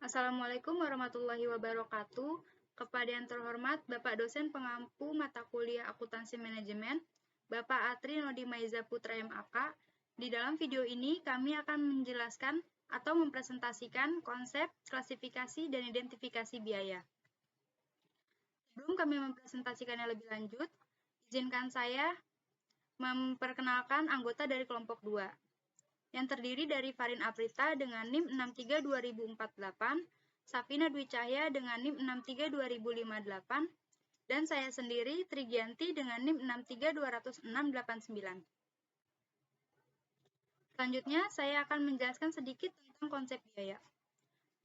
Assalamualaikum warahmatullahi wabarakatuh. Kepada yang terhormat Bapak Dosen Pengampu Mata Kuliah Akuntansi Manajemen, Bapak Atri Nodimaiza Putra MAK. Di dalam video ini kami akan menjelaskan atau mempresentasikan konsep, klasifikasi, dan identifikasi biaya. Sebelum kami mempresentasikannya lebih lanjut, izinkan saya memperkenalkan anggota dari kelompok 2. Yang terdiri dari Farin Aprita dengan NIM 632048, Safina Dwi Cahya dengan NIM 632058, dan saya sendiri Trigianti dengan NIM 632689. Selanjutnya, saya akan menjelaskan sedikit tentang konsep biaya.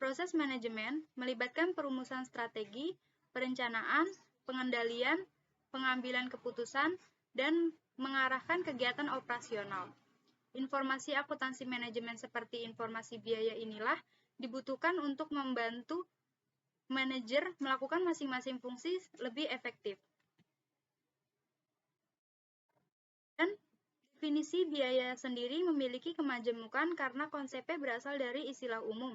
Proses manajemen melibatkan perumusan strategi, perencanaan, pengendalian, pengambilan keputusan, dan mengarahkan kegiatan operasional. Informasi akuntansi manajemen seperti informasi biaya inilah dibutuhkan untuk membantu manajer melakukan masing-masing fungsi lebih efektif. Dan definisi biaya sendiri memiliki kemajemukan karena konsepnya berasal dari istilah umum,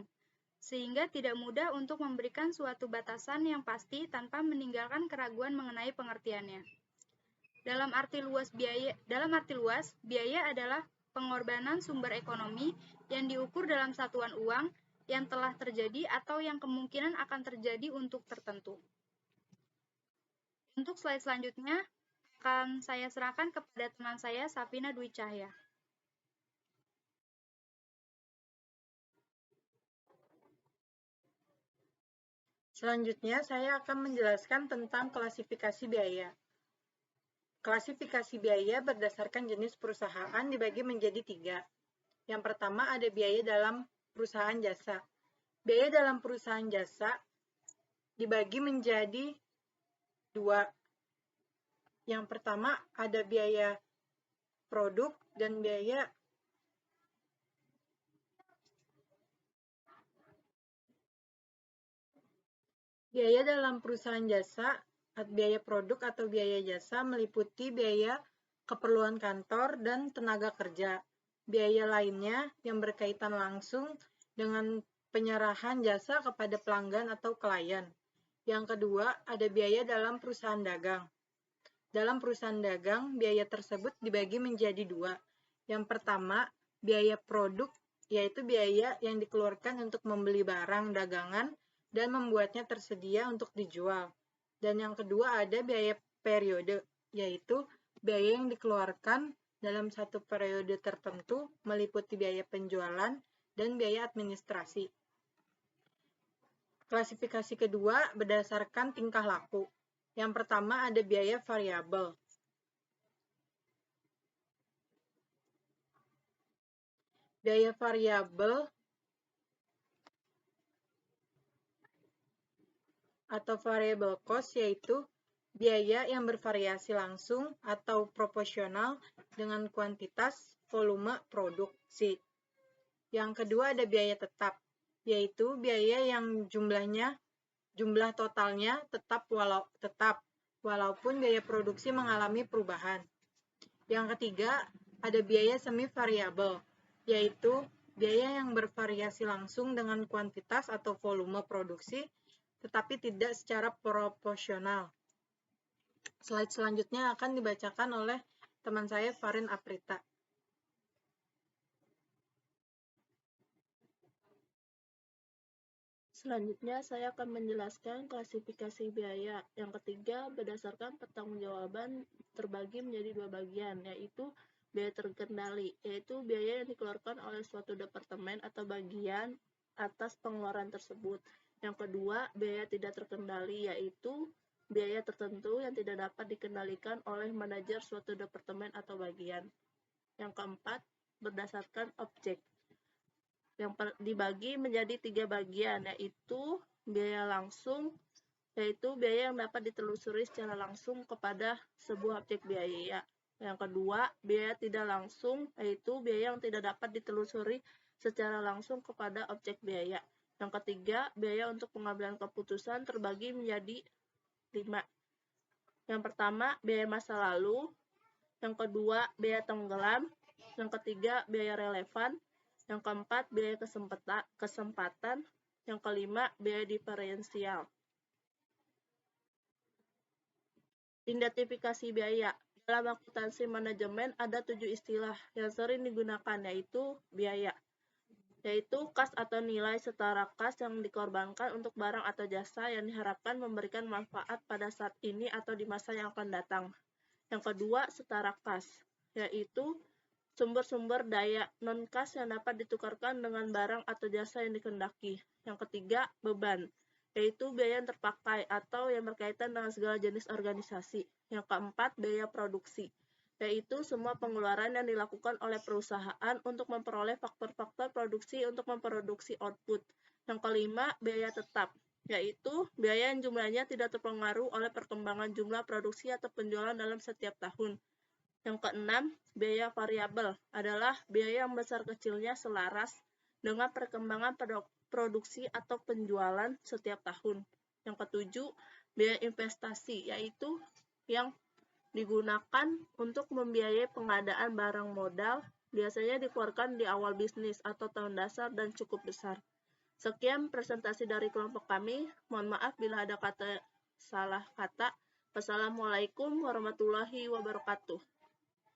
sehingga tidak mudah untuk memberikan suatu batasan yang pasti tanpa meninggalkan keraguan mengenai pengertiannya. Dalam arti luas, biaya adalah pengorbanan sumber ekonomi yang diukur dalam satuan uang yang telah terjadi atau yang kemungkinan akan terjadi untuk tertentu. Untuk slide selanjutnya, akan saya serahkan kepada teman saya, Safina Dwi Cahya. Selanjutnya, saya akan menjelaskan tentang klasifikasi biaya. Klasifikasi biaya berdasarkan jenis perusahaan dibagi menjadi 3. Yang pertama ada biaya dalam perusahaan jasa. Biaya dalam perusahaan jasa dibagi menjadi 2. Yang pertama ada biaya produk dan biaya dalam perusahaan jasa. Biaya produk atau biaya jasa meliputi biaya keperluan kantor dan tenaga kerja. Biaya lainnya yang berkaitan langsung dengan penyerahan jasa kepada pelanggan atau klien. Yang kedua, ada biaya dalam perusahaan dagang. Dalam perusahaan dagang, biaya tersebut dibagi menjadi 2. Yang pertama, biaya produk, yaitu biaya yang dikeluarkan untuk membeli barang dagangan dan membuatnya tersedia untuk dijual. Dan yang kedua ada biaya periode, yaitu biaya yang dikeluarkan dalam satu periode tertentu meliputi biaya penjualan dan biaya administrasi. Klasifikasi kedua berdasarkan tingkah laku. Yang pertama ada biaya variabel. Biaya variabel atau variable cost yaitu biaya yang bervariasi langsung atau proporsional dengan kuantitas volume produksi. Yang kedua ada biaya tetap, yaitu biaya yang jumlah totalnya tetap walaupun biaya produksi mengalami perubahan. Yang ketiga ada biaya semi variabel, yaitu biaya yang bervariasi langsung dengan kuantitas atau volume produksi tetapi tidak secara proporsional. Slide selanjutnya akan dibacakan oleh teman saya Farin Aprita. Selanjutnya, saya akan menjelaskan klasifikasi biaya. Yang ketiga, berdasarkan pertanggungjawaban terbagi menjadi 2 bagian, yaitu biaya terkendali, yaitu biaya yang dikeluarkan oleh suatu departemen atau bagian atas pengeluaran tersebut. Yang kedua, biaya tidak terkendali, yaitu biaya tertentu yang tidak dapat dikendalikan oleh manajer suatu departemen atau bagian. Yang keempat, berdasarkan objek, yang dibagi menjadi 3 bagian, yaitu biaya langsung, yaitu biaya yang dapat ditelusuri secara langsung kepada sebuah objek biaya. Yang kedua, biaya tidak langsung, yaitu biaya yang tidak dapat ditelusuri secara langsung kepada objek biaya. Yang ketiga, biaya untuk pengambilan keputusan terbagi menjadi 5. Yang pertama, biaya masa lalu. Yang kedua, biaya tenggelam. Yang ketiga, biaya relevan. Yang keempat, biaya kesempatan. Yang kelima, biaya diferensial. Identifikasi biaya. Dalam akuntansi manajemen ada 7 istilah yang sering digunakan, yaitu biaya, yaitu kas atau nilai setara kas yang dikorbankan untuk barang atau jasa yang diharapkan memberikan manfaat pada saat ini atau di masa yang akan datang. Yang kedua, setara kas, yaitu sumber-sumber daya non-kas yang dapat ditukarkan dengan barang atau jasa yang dikehendaki. Yang ketiga, beban, yaitu biaya yang terpakai atau yang berkaitan dengan segala jenis organisasi. Yang keempat, biaya produksi, yaitu semua pengeluaran yang dilakukan oleh perusahaan untuk memperoleh faktor-faktor produksi untuk memproduksi output. Yang kelima, biaya tetap, yaitu biaya yang jumlahnya tidak terpengaruh oleh perkembangan jumlah produksi atau penjualan dalam setiap tahun. Yang keenam, biaya variabel adalah biaya yang besar kecilnya selaras dengan perkembangan produksi atau penjualan setiap tahun. Yang ketujuh, biaya investasi, yaitu yang digunakan untuk membiayai pengadaan barang modal, biasanya dikeluarkan di awal bisnis atau tahun dasar dan cukup besar. Sekian presentasi dari kelompok kami. Mohon maaf bila ada salah kata. Wassalamualaikum warahmatullahi wabarakatuh.